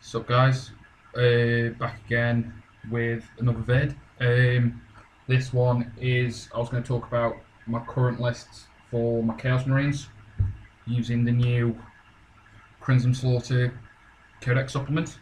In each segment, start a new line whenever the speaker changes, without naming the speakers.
Sup guys, back again with another vid. This one is, I was going to talk about my current lists for my Chaos Marines using the new Crimson Slaughter Codex supplement.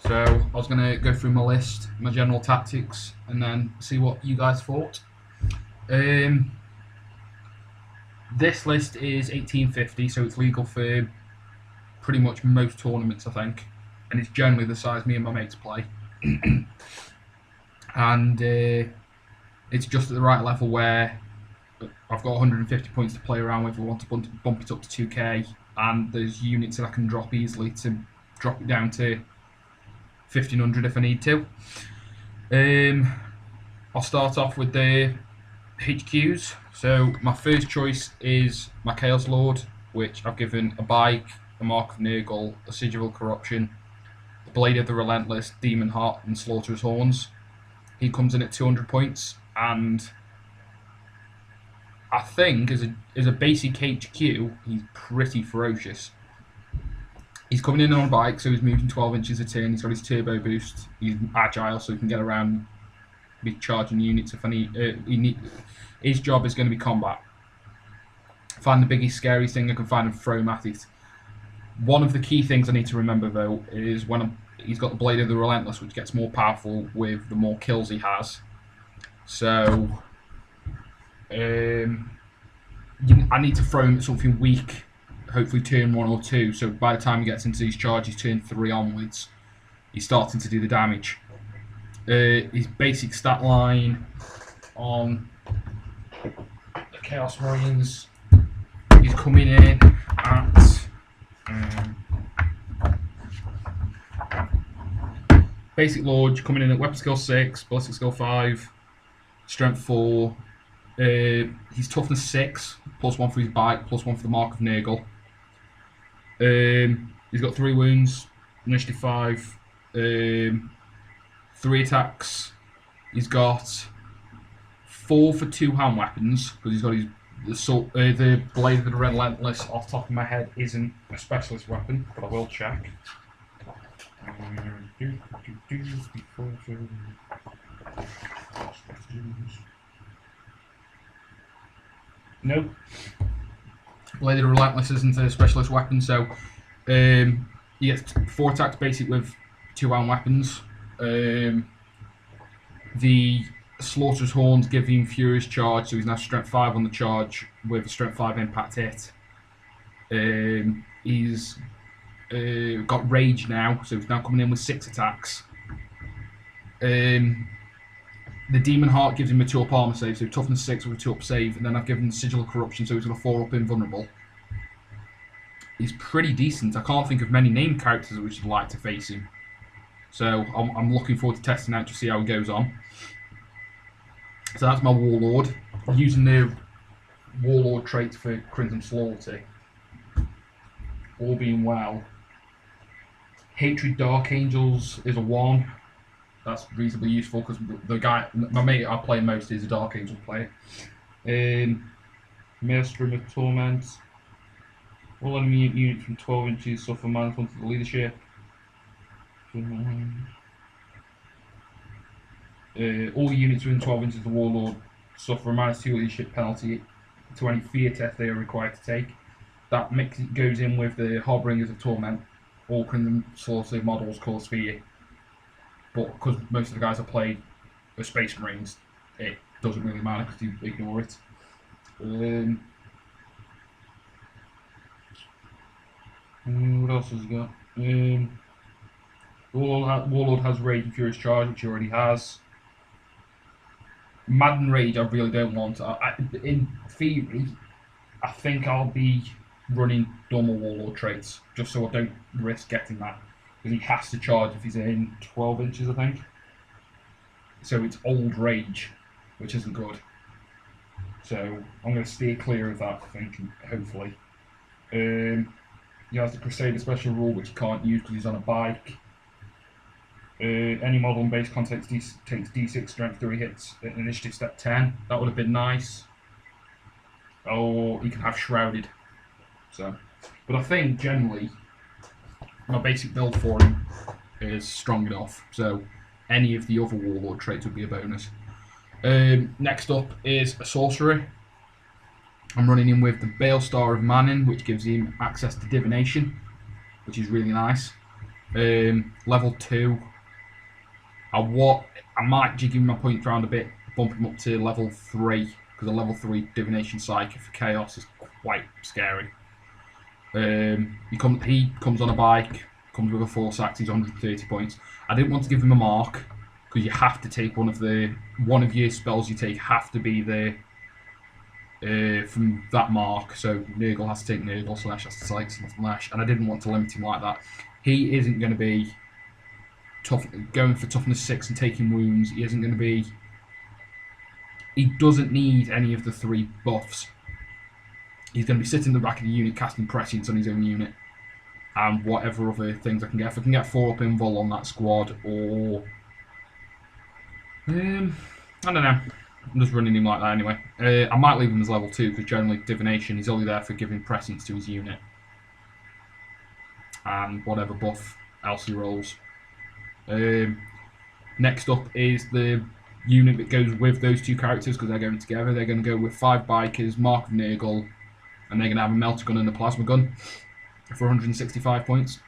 So I was going to go through my list, my general tactics, and then see what you guys thought. This list is 1850, so it's legal for pretty much most tournaments, I think, and it's generally the size me and my mates play. And it's just at the right level where I've got 150 points to play around with. I want to bump it up to 2k, and there's units that I can drop easily to drop it down to 1500 if I need to. I'll start off with the HQs. So my first choice is my Chaos Lord, which I've given a bike, a Mark of Nurgle, a Sigil of Corruption, the Blade of the Relentless, Demon Heart, and Slaughter's Horns. He comes in at 200 points, and I think as a basic HQ, he's pretty ferocious. He's coming in on a bike, so he's moving 12 inches a turn. He's got his turbo boost. He's agile, so he can get around, be charging units if I need. His job is going to be combat. Find the biggest, scariest thing I can find and throw him at it. One of the key things I need to remember though is he's got the Blade of the Relentless, which gets more powerful with the more kills he has. So I need to throw him at something weak, hopefully turn 1 or 2. So by the time he gets into these charges, turn 3 onwards, he's starting to do the damage. His basic stat line on the Chaos Marines, he's coming in at basic Lord, coming in at weapon skill 6, ballistic skill 5, strength 4. He's toughness 6, +1 for his bike, +1 for the Mark of Nurgle. He's got 3 wounds, initiative 5, 3 attacks. He's got 4 for 2 hand weapons because he's got the Blade of the Relentless. Off the top of my head, isn't a specialist weapon, but I will check. Nope. Blade of the Relentless isn't a specialist weapon, so he gets 4 attacks basic with 2 hand weapons. The Slaughter's Horns give him Furious Charge, so he's now strength 5 on the charge with a strength 5 impact hit. He's got Rage now, so he's now coming in with 6 attacks. The Demon Heart gives him a 2-up armor save, so toughness 6 with a 2-up save, and then I've given him Sigil of Corruption, so he's got a 4-up invulnerable. He's pretty decent. I can't think of many named characters which would like to face him, so I'm looking forward to testing out to see how he goes on. So that's my Warlord. Using the Warlord traits for Crimson Slaughter, all being well. Hatred Dark Angels is a 1. That's reasonably useful because my mate I play most is a Dark Angel player. Maelstrom of Torment. All enemy units from 12 inches suffer -1 to the leadership. All units within 12 inches of the Warlord suffer a -2 leadership penalty to any fear test they are required to take. That goes in with the Harbingers of Torment. All Crimson Slaughter models cause fear, but because most of the guys I played are Space Marines, it doesn't really matter because you ignore it. What else has he got? Warlord has Rage and Furious Charge, which he already has. Madden Rage I really don't want. In theory, I think I'll be running normal Warlord traits, just so I don't risk getting that. Because he has to charge if he's in 12 inches, I think. So it's old Rage, which isn't good. So I'm going to steer clear of that, I think, hopefully. He has the Crusader special rule, which he can't use because he's on a bike. Any model in base context takes D6 strength 3 hits at initiative step 10. That would have been nice. Or he can have Shrouded. So, but I think generally my basic build for him is strong enough, so any of the other warlord traits would be a bonus. Next up is a sorcery. I'm running him with the Bale Star of Manning, which gives him access to divination, which is really nice. Level 2. I might jig him my points around a bit, bump him up to level 3, because a level 3 divination psychic for chaos is quite scary. He comes on a bike, comes with a force axe, he's 130 points. I didn't want to give him a mark, because you have to take one of your spells you take have to be there from that mark. So Nurgle has to take Nurgle, Slash has to take Slash, and I didn't want to limit him like that. He isn't going to be going for toughness 6 and taking wounds. He isn't going to be. He doesn't need any of the 3 buffs. He's going to be sitting in the back of the unit casting prescience on his own unit, and whatever other things I can get. If I can get 4 up invul on that squad, or I don't know. I'm just running him like that anyway. I might leave him as level 2 because generally divination he's only there for giving prescience to his unit and whatever buff else he rolls. Next up is the unit that goes with those 2 characters because they're going together. They're going to go with 5 bikers, Mark of Nurgle, and they're going to have a melter gun and a plasma gun for 165 points.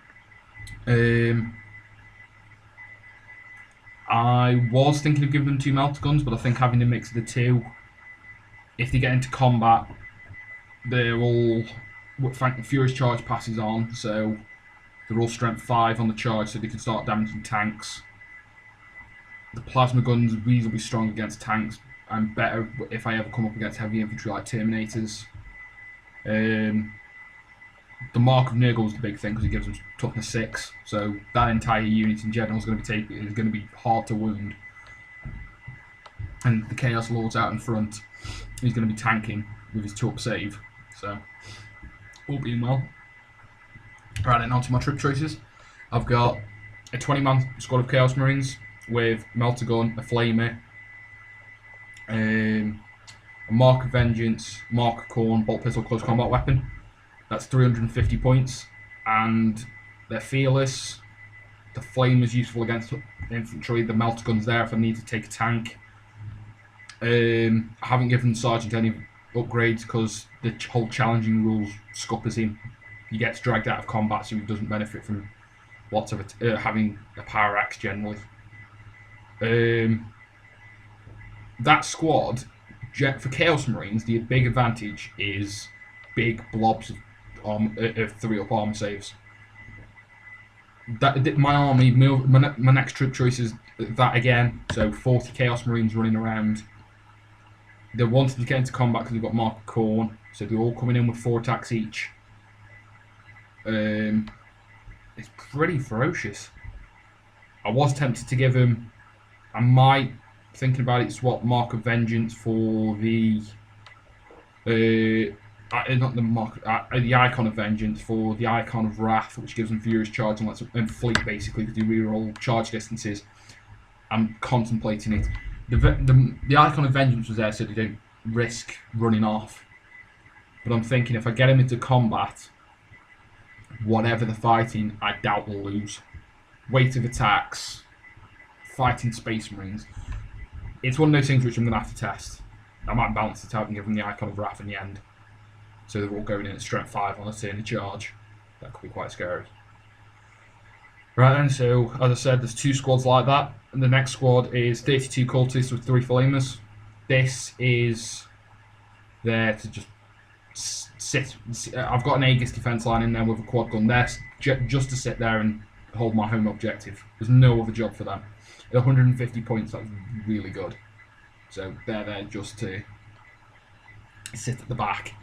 I was thinking of giving them 2 melter guns, but I think having a mix of the 2, if they get into combat, they're all Furious Charge passes on, so they're all strength 5 on the charge, so they can start damaging tanks. The plasma gun's reasonably strong against tanks, and better if I ever come up against heavy infantry like Terminators. The Mark of Nurgle is the big thing because it gives them toughness 6, so that entire unit in general is going to be hard to wound. And the Chaos Lord's out in front, he's going to be tanking with his 2-up save, so all being well. Right, then on to my trip choices. I've got a 20-man squad of Chaos Marines with Melter Gun, a Flamer, a Mark of Vengeance, Mark of Corn, Bolt Pistol, Close Combat Weapon. That's 350 points, and they're fearless. The Flame is useful against infantry. The Melter Gun's there if I need to take a tank. I haven't given the Sergeant any upgrades because the whole challenging rules scuppers him. He gets dragged out of combat, so he doesn't benefit from lots of it, having a power axe generally. That squad, for Chaos Marines, the big advantage is big blobs of 3-up armor saves. My army, my next troop choice is that again. So 40 Chaos Marines running around. They're wanting to get into combat because they've got Mark of Corn, so they're all coming in with 4 attacks each. It's pretty ferocious. I was tempted to give him. I might, thinking about it, swap Mark of Vengeance for the not the Mark, the Icon of Vengeance for the Icon of Wrath, which gives them Furious Charge and Fleet basically because they reroll charge distances. I'm contemplating it. The Icon of Vengeance was there so they don't risk running off. But I'm thinking if I get him into combat, whatever they're fighting, I doubt we'll lose. Weight of attacks, fighting Space Marines. It's one of those things which I'm going to have to test. I might balance it out and give them the Icon of Wrath in the end. So they're all going in at strength 5 on a turn of charge. That could be quite scary. Right then, so as I said, there's 2 squads like that. And the next squad is 32 cultists with 3 flamers. This is there to just sit. I've got an Aegis defense line in there with a quad gun there just to sit there and hold my home objective. There's no other job for them. At 150 points, that's really good. So they're there just to sit at the back.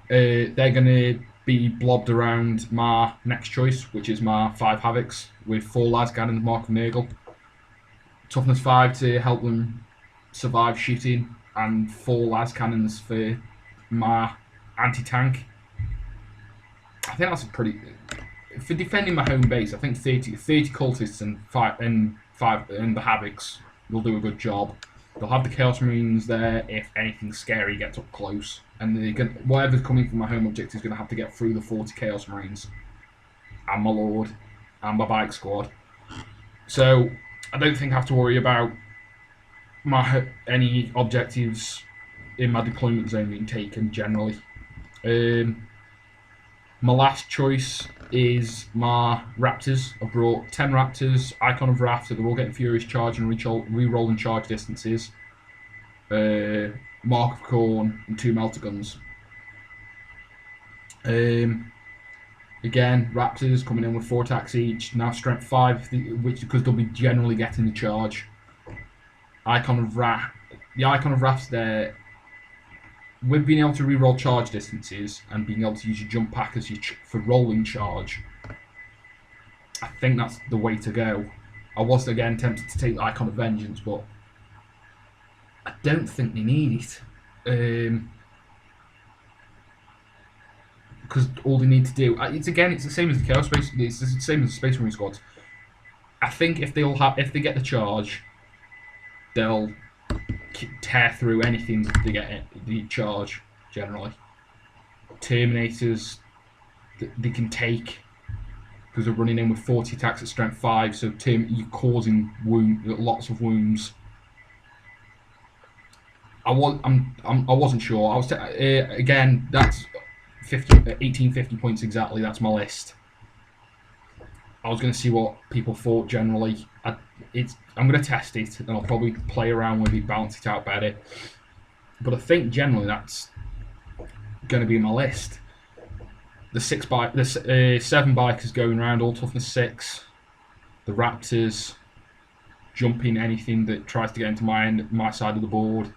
They're going to be blobbed around my next choice, which is my 5 Havocs with 4 Lasgan and Mark of Nurgle. Toughness 5 to help them survive shooting, and 4 las cannons for my anti-tank. I think that's a pretty... For defending my home base, I think 30 cultists and the Havocs will do a good job. They'll have the Chaos Marines there if anything scary gets up close. And whatever's coming from my home objective is going to have to get through the 40 Chaos Marines and my Lord and my bike squad. So I don't think I have to worry about any objectives in my deployment zone being taken generally. My last choice is my Raptors. I've brought 10 Raptors, Icon of Wrath, so they're all getting Furious Charge and re-roll and charge distances. Mark of Corn and 2 Melter Guns. Again, Raptors coming in with 4 attacks each, now strength 5, which because they'll be generally getting the charge. Icon of Wrath. The Icon of Wrath's there with being able to re-roll charge distances and being able to use your jump pack as for rolling charge. I think that's the way to go. I was again tempted to take the Icon of Vengeance, but I don't think they need it. Because all they need to do, it's the same as the Chaos Space. It's the same as the Space Marine squads. I think if they get the charge, they'll tear through anything that they get the charge generally. Terminators, they can take because they're running in with 40 attacks at strength 5, so you're causing lots of wounds. I wasn't sure. I was again. That's 1850 points exactly. That's my list. I was going to see what people thought generally. I'm going to test it, and I'll probably play around with it, balance it out better. But I think generally that's going to be my list. The 7 bikers going around, all toughness 6. The Raptors jumping anything that tries to get into my side of the board.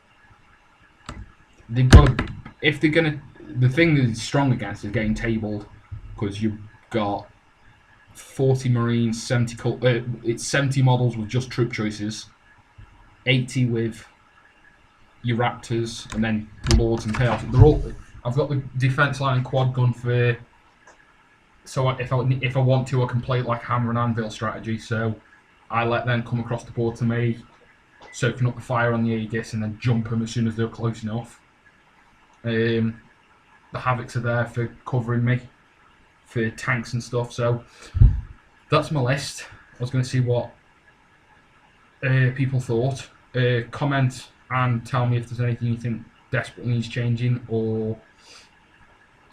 They've got the thing that is strong against is getting tabled, because you've got 40 Marines, 70 models with just troop choices, 80 with your Raptors, and then Lords and Chaos. I've got the defense line and quad gun for. So if I want to, I can play it like hammer and anvil strategy. So I let them come across the board to me, soaking up the fire on the Aegis, and then jump them as soon as they're close enough. The Havocs are there for covering me for tanks and stuff. So that's my list. I was going to see what people thought. Comment and tell me if there's anything you think desperately needs changing, or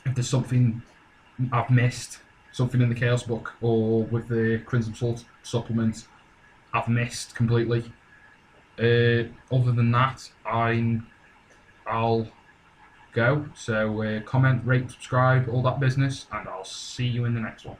if there's something I've missed, something in the Chaos book or with the Crimson Salt supplement I've missed completely. Other than that, I'll go. So comment, rate, subscribe, all that business, and I'll see you in the next one.